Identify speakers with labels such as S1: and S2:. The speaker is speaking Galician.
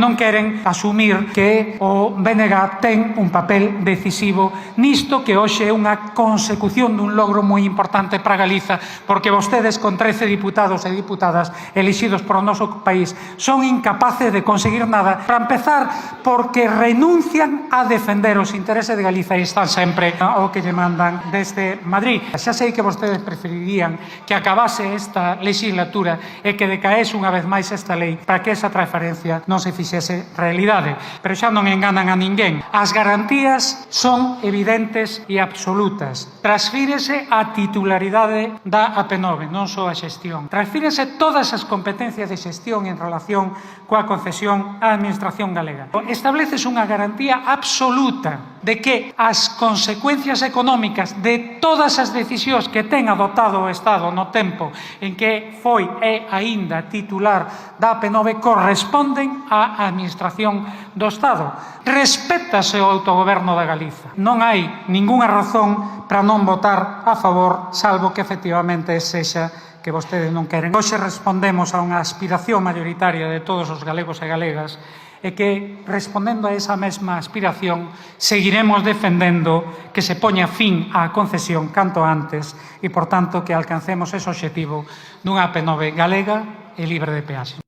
S1: non queren asumir que o BNG ten un papel decisivo nisto que hoxe é unha consecución dun logro moi importante para Galiza, porque vostedes con 13 diputados e diputadas elixidos por o noso país son incapaces de conseguir nada, para empezar porque renuncian a defender os intereses de Galiza e están sempre ao que lle mandan desde Madrid. Xa sei que vostedes preferirían que acabase esta legislatura e que decaese unha vez máis esta lei para que esa transferencia non se fixese realidade, pero xa non enganan a ninguén. As garantías son evidentes e absolutas. Transfírese a titularidade da AP9, non só a xestión. Transfírese todas as competencias de xestión en relación coa concesión á Administración galega. Estableces unha garantía absoluta de que as consecuencias económicas de todas as decisións que ten adoptado o Estado no tempo en que foi e aínda titular da AP9 corresponden á Administración do Estado. Respétase o autogoberno da Galiza. Non hai ningunha razón para non votar a favor, salvo que efectivamente sexa que vostedes non queren. Hoxe respondemos a unha aspiración mayoritaria de todos os galegos e galegas e que, respondendo a esa mesma aspiración, seguiremos defendendo que se poña fin á concesión canto antes e, por tanto, que alcancemos ese obxectivo dunha AP9 galega e libre de peaxe.